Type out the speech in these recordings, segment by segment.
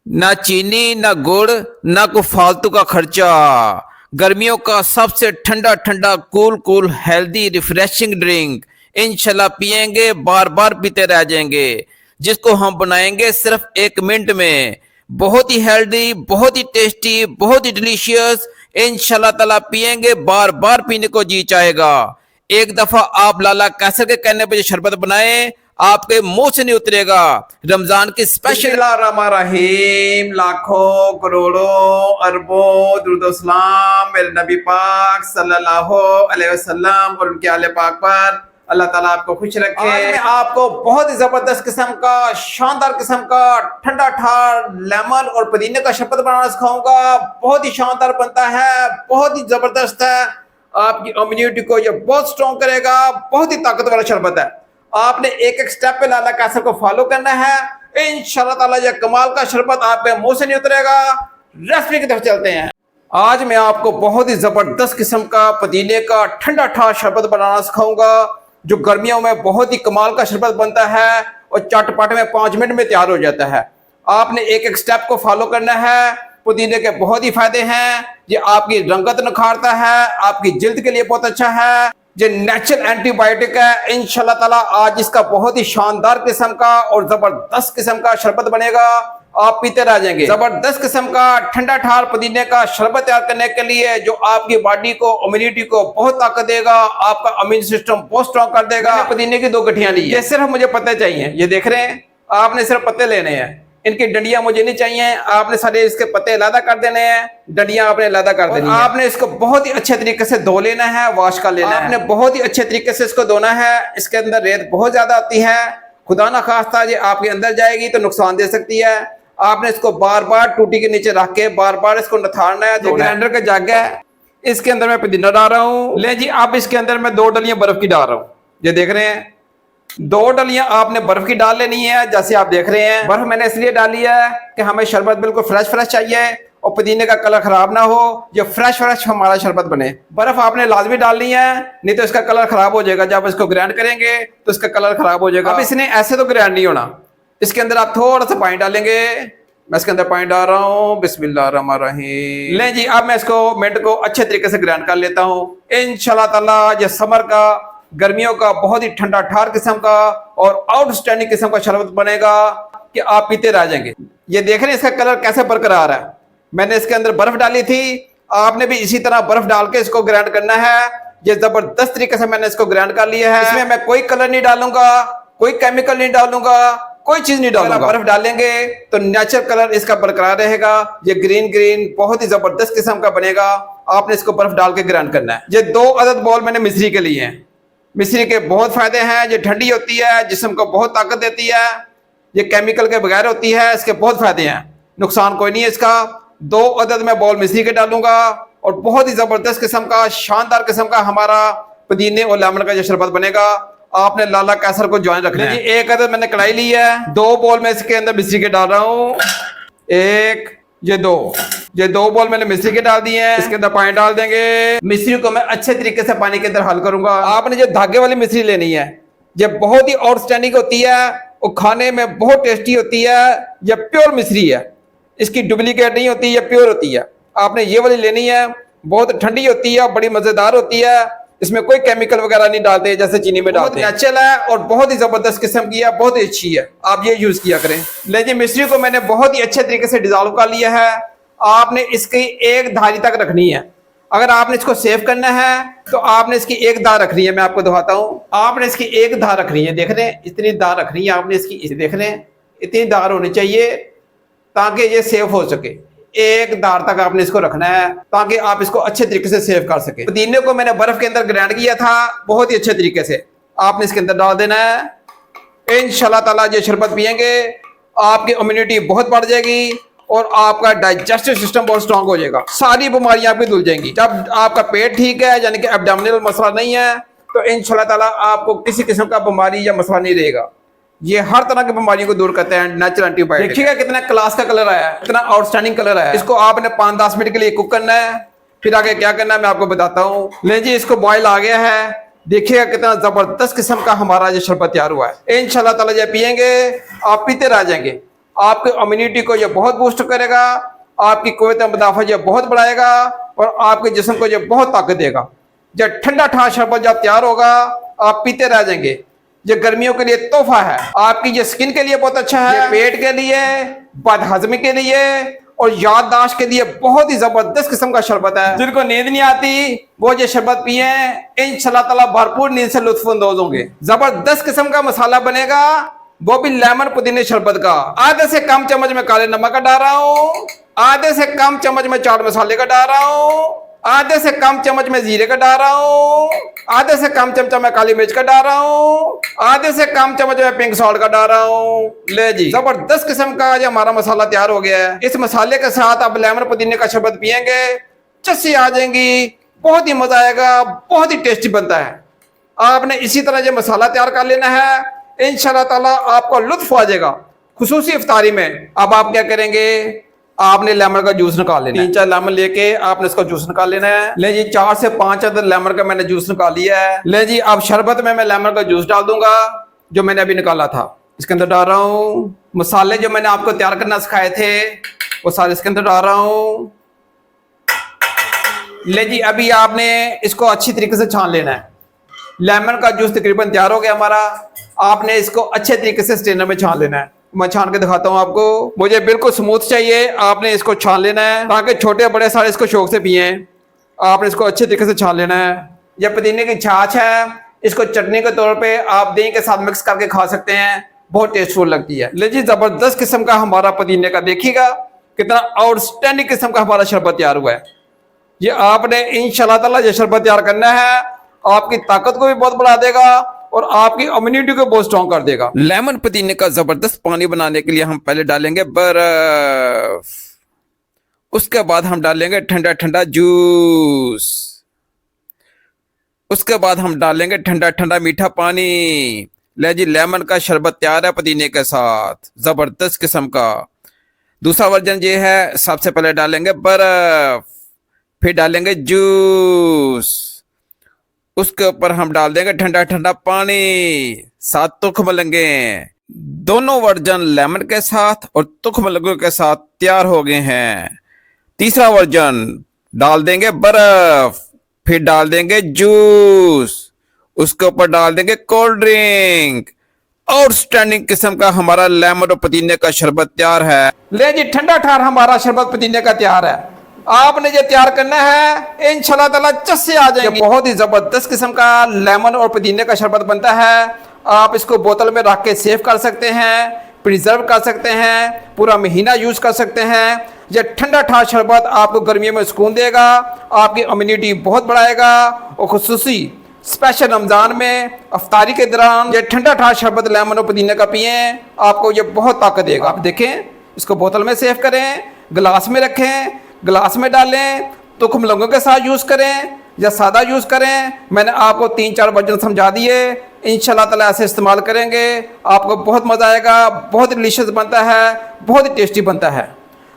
ना चीनी ना गुड़ ना कोई फालतू का खर्चा। गर्मियों का सबसे ठंडा ठंडा cool cool healthy refreshing drink इंशाल्लाह पियेंगे, बार बार पीते रह जाएंगे। जिसको हम बनाएंगे सिर्फ 1 मिनट में। बहुत ही हेल्दी, बहुत ही टेस्टी, बहुत ही डिलीशियस। इंशाल्लाह ताला पियेंगे, बार बार पीने को जी चाहेगा। एक दफा आप लाला कैसर के कहने पर शरबत बनाए, आपके मुंह से नहीं उतरेगा। रमजान की स्पेशल रहीम, लाखों करोड़ों अरबों दुरूद सलाम मेरे नबी पाक सल्लल्लाहु अलैहि वसल्लम और उनके आले पाक पर। अल्लाह ताला आपको खुश रखे। आज मैं आपको बहुत ही जबरदस्त किस्म का, शानदार किस्म का ठंडा ठार लेमन और पुदीने का शरबत बनाना सिखाऊंगा। बहुत ही शानदार बनता है, बहुत ही जबरदस्त है। आपकी इम्यूनिटी को ये बहुत स्ट्रॉन्ग करेगा। बहुत ही ताकतवर वाला शरबत है। आपने एक एक स्टेप पे लाला कैसर को फॉलो करना है। इंशाल्लाह ताला ये कमाल का शरबत आपके मुंह से नहीं उतरेगा। रेसिपी की तरफ चलते हैं। आज मैं आपको बहुत ही जबरदस्त किस्म का पुदीने का ठंडा ठंडा शरबत बनाना सिखाऊंगा, जो गर्मियों में बहुत ही कमाल का शरबत बनता है और चटपट में 5 मिनट में तैयार हो जाता है। आपने एक एक स्टेप को फॉलो करना है। पुदीने के बहुत ही फायदे हैं। ये आपकी रंगत निखारता है, आपकी जिल्द के लिए बहुत अच्छा है। ये नेचुरल एंटीबायोटिक है। इंशाल्लाह ताला आज इसका बहुत ही शानदार किस्म का और जबरदस्त किस्म का शरबत बनेगा। आप पीते रह जाएंगे। जबरदस्त किस्म का ठंडा ठार पुदीने का शरबत तैयार करने के लिए जो आपकी बॉडी को, इम्यूनिटी को बहुत ताकत देगा, आपका इम्यून सिस्टम बहुत स्ट्रॉन्ग कर देगा। पुदीने की 2 गठियां ली है। ये सिर्फ मुझे पत्ते चाहिए। ये देख रहे हैं, आपने सिर्फ पत्ते लेने हैं। इनकी डंडियां मुझे नहीं चाहिए। आपने सारे इसके पत्ते अलग कर देने हैं, डंडियां आपने अलग कर देनी है। आपने इसको बहुत ही अच्छे तरीके से धो लेना है, वॉश कर लेना है। आपने बहुत ही अच्छे तरीके से इसको धोना है। इसके अंदर रेत बहुत ज्यादा आती है, खुदा ना खास्ता ये आपके अंदर जाएगी तो नुकसान दे सकती है। आपने इसको बार बार टूटी के नीचे रख के बार बार इसको नथारना है। तो ग्राइंडर का जग है, इसके अंदर मैं पुदीना डाल रहा हूँ। ले जी, अब इसके अंदर मैं 2 डलियां बर्फ की डाल रहा हूँ। ये देख रहे हैं, 2 डलियां आपने बर्फ की डाल लेनी है। जैसे आप देख रहे हैं, बर्फ मैंने इसलिए डाली है कि हमें शरबत बिल्कुल फ्रेश फ्रेश चाहिए और पुदीने का कलर खराब ना हो, ये फ्रेश फ्रेश हमारा शरबत बने। बर्फ आपने लाजमी डालनी है, नहीं तो इसका कलर खराब हो जाएगा। जब इसको ग्राइंड करेंगे तो इसका कलर खराब हो जाएगा। अब इसने ऐसे तो ग्राइंड नहीं होना। इसके अंदर आप थोड़ा सा पानी डालेंगे। मैं इसके अंदर पानी डाल रहा हूँ। बिस्मिल्लाहिर्रहमानिर्रहीम। ले जी, अब मैं इसको मिनट को अच्छे तरीके से ग्राइंड कर लेता हूँ। इंशाल्लाह ताला ये समर का, गर्मियों का बहुत ही ठंडा ठार किस्म का और आउटस्टैंडिंग किस्म का शरबत बनेगा कि आप पीते रह जाएंगे। ये देख रहे हैं इसका कलर कैसे बरकरार है। मैंने इसके अंदर बर्फ डाली थी, आपने भी इसी तरह बर्फ डाल के इसको ग्राइंड करना है। ये जबरदस्त तरीके से मैंने इसको ग्राइंड कर लिया है। इसमें मैं कोई कलर नहीं डालूंगा, कोई केमिकल नहीं डालूंगा, कोई चीज नहीं डालूंगा। बर्फ डालेंगे तो नेचुरल कलर इसका बरकरार रहेगा। ये ग्रीन ग्रीन बहुत ही जबरदस्त किस्म का बनेगा। आपने इसको बर्फ डाल के ग्राइंड करना है। ये 2 अदद बॉल मैंने मिश्री के लिए हैं। मिश्री के बहुत फायदे हैं। ये ठंडी होती है, जिस्म को बहुत ताकत देती है। ये केमिकल के बगैर होती है, इसके बहुत फायदे हैं, नुकसान कोई नहीं है इसका। 2 अदद मैं बॉल मिश्री के डालूंगा और बहुत ही जबरदस्त किस्म का, शानदार किस्म का हमारा पुदीने और लेमन का जो शरबत बनेगा। आपने लाला कैसर को ज्वाइन रखना है। 1 अदद मैंने कढ़ाई ली है, 2 बॉल में इसके अंदर मिश्री के डाल रहा हूँ। 1, ये 2 बॉल मैंने मिश्री के डाल दिए हैं। इसके अंदर पानी डाल देंगे। मिश्री को मैं अच्छे तरीके से पानी के अंदर हल करूंगा। आपने जो धागे वाली मिश्री लेनी है, ये बहुत ही आउटस्टैंडिंग होती है और खाने में बहुत टेस्टी होती है। ये प्योर मिश्री है, इसकी डुप्लीकेट नहीं होती, ये प्योर होती है। आपने ये वाली लेनी है। बहुत ठंडी होती है, बड़ी मजेदार होती है। इसमें कोई केमिकल वगैरह नहीं डालते जैसे चीनी में डालते हैं। नेचुरल है और बहुत ही जबरदस्त किस्म की है, बहुत ही अच्छी है। आप ये यूज किया करें। लेकिन मिश्री को मैंने बहुत ही अच्छे तरीके से डिजॉल्व कर लिया है। आपने इसकी 1 धारी तक रखनी है। अगर आपने इसको सेव करना है तो आपने इसकी 1 धार रखनी है। मैं आपको दिखाता हूँ। आपने इसकी 1 धार रखनी है। देख रहे हैं, इतनी धार रखनी है आपने इसकी। देख रहे हैं, इतनी धार होनी चाहिए ताकि ये सेव हो सके। 1 धार तक आपने इसको रखना है ताकि आप इसको अच्छे तरीके से सेव कर सके। पुदीने को मैंने बर्फ के अंदर ग्राइंड किया था बहुत ही अच्छे तरीके से। आपने इसके अंदर डाल देना है। इंशाल्लाह ताला ये शरबत पियेंगे, आपकी इम्यूनिटी बहुत बढ़ जाएगी और आपका डाइजेस्टिव सिस्टम बहुत स्ट्रांग हो जाएगा। सारी बीमारियां आपकी धुल जाएंगी। जब आपका पेट ठीक है, यानी कि एब्डोमिनल मसला नहीं है, तो इंशाल्लाह ताला आपको किसी किस्म का बीमारी या मसला नहीं रहेगा। ये हर तरह की बीमारियों को दूर करते हैं, नेचुरल एंटीबायोटिक। देखिएगा कितना क्लास का कलर आया है, कितना आउटस्टैंडिंग कलर आया है। इसको आपने 5-10 मिनट के लिए कुक करना है, फिर आगे क्या करना है मैं आपको बताता हूँ। ले जी, इसको बॉयल आ गया है। देखिएगा कितना जबरदस्त किस्म का हमारा जो शरबत तैयार हुआ है। इंशाल्लाह ताला ये पियेंगे, आप पीते रह जाएंगे। आपकी इम्यूनिटी को ये बहुत बूस्ट करेगा, आपकी कुव्वत मुदाफ़ा ये बहुत बढ़ाएगा और आपके जिस्म को ये बहुत ताकत देगा। जब ठंडा ठंडा शरबत जब तैयार होगा आप पीते रह जाएंगे। ये गर्मियों के लिए तोहफा है, आपकी ये स्किन के लिए बहुत अच्छा है, पेट के लिए, बदहजमी के लिए और याददाश्त के लिए बहुत ही जबरदस्त किस्म का शरबत है। जिनको नींद नहीं आती वो ये शरबत पिए, इंशाल्लाह ताला भरपूर नींद से लुत्फअंदोज होंगे। जबरदस्त किस्म का मसाला बनेगा, वो भी लेमन पुदीने शरबत का। आधे से कम चम्मच में काले नमक का डाल रहा हूँ, आधे से कम चम्मच में चाट मसाले का डाल रहा हूँ, आधे से कम चम्मच में जीरे का डाल रहा हूँ, आधे से कम चमचा में काली मिर्च का डाल रहा हूँ, आधे से कम चम्मच में पिंक सॉल्ट का डाल रहा हूँ। ले जी, जबरदस्त किस्म का ये हमारा मसाला तैयार हो गया है। इस मसाले के साथ आप लेमन पुदीने का शरबत पियेंगे, चस्सी आ जाएंगी, बहुत ही मजा आएगा, बहुत ही टेस्टी बनता है। आपने इसी तरह ये मसाला तैयार कर लेना है, इंशाल्लाह ताला आपको लुत्फ आ जाएगा खुसूसी इफ्तारी में। अब आप क्या करेंगे, आपने लेमन का जूस निकाल लेना है। 3-4 लेमन लेके आपने इसका जूस निकाल लेना है। ले जी, 4 से 5 अदर लेमन का मैंने जूस निकाल लिया है। ले जी, अब शरबत में मैं लेमन का जूस डाल दूंगा जो मैंने अभी निकाला था, इसके अंदर डाल रहा हूँ। मसाले जो मैंने आपको तैयार करना सिखाए थे वो सारे इसके अंदर डाल रहा हूँ। ले जी, अभी आपने इसको अच्छी तरीके से छान लेना है। लेमन का जूस तकरीबन तैयार हो गया हमारा, आपने इसको अच्छे तरीके से स्ट्रेनर में छान लेना है। मैं छान के दिखाता हूँ आपको, मुझे बिल्कुल स्मूथ चाहिए, आपने इसको छान लेना है ताकि छोटे बड़े सारे इसको शौक से पिए। आपने इसको अच्छे तरीके से छान लेना है। यह पुदीने की छाछ है, इसको चटनी के तौर पे आप दही के साथ मिक्स करके खा सकते हैं, बहुत टेस्टफुल लगती है। लीजिए, जबरदस्त किस्म का हमारा पुदीने का देखिएगा कितना आउटस्टैंडिंग किस्म का हमारा शरबत तैयार हुआ है। ये आपने इंशाल्लाह ताला ये शरबत तैयार करना है, आपकी ताकत को भी बहुत बढ़ा देगा और आपकी इम्यूनिटी को बहुत स्ट्रॉन्ग कर देगा। लेमन पुदीने का जबरदस्त पानी बनाने के लिए हम पहले डालेंगे बर्फ, उसके बाद हम डालेंगे ठंडा ठंडा जूस, उसके बाद हम डालेंगे ठंडा ठंडा मीठा पानी। ले जी, लेमन का शरबत तैयार है पुदीने के साथ, जबरदस्त किस्म का। दूसरा वर्जन ये है, सबसे पहले डालेंगे बर्फ, फिर डालेंगे जूस, उसके ऊपर हम डाल देंगे ठंडा ठंडा पानी, साथ तुख मलंगे। दोनों वर्जन लेमन के साथ और तुख मलंगों के साथ तैयार हो गए हैं। तीसरा वर्जन डाल देंगे बर्फ, फिर डाल देंगे जूस, उसके ऊपर डाल देंगे कोल्ड ड्रिंक। आउटस्टैंडिंग किस्म का हमारा लेमन और पुदीने का शरबत तैयार है। ले जी, ठंडा ठार हमारा शरबत पुदीने का तैयार है। आपने ये तैयार करना है, इंशाल्लाह ताला चस्से आ जाएंगे। बहुत ही जबरदस्त किस्म का लेमन और पुदीने का शरबत बनता है। आप इसको बोतल में रख के सेव कर सकते हैं, प्रिजर्व कर सकते हैं, पूरा महीना यूज कर सकते हैं। यह ठंडा ठंडा शरबत आपको गर्मियों में सुकून देगा, आपकी इम्यूनिटी बहुत बढ़ाएगा और खुसूसी स्पेशल रमजान में अफ्तारी के दौरान ये ठंडा ठंडा शरबत लेमन और पुदीने का पिए, आपको ये बहुत ताकत देगा। आप देखें, इसको बोतल में सेव करें, गिलास में रखें, गिलास में डालें, तुख मलंगों के साथ यूज़ करें या सादा यूज़ करें। मैंने आपको 3-4 वर्जन समझा दिए, इंशाल्लाह ताला ऐसे इस्तेमाल करेंगे, आपको बहुत मज़ा आएगा, बहुत डिलीशियस बनता है, बहुत ही टेस्टी बनता है।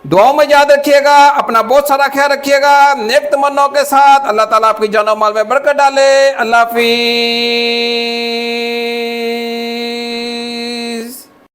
दुआओं में याद रखिएगा, अपना बहुत सारा ख्याल रखिएगा, नेक तमन्नाओं के साथ। अल्लाह ताला आपकी जान और माल में बरकत डाले। अल्लाह हाफिज़।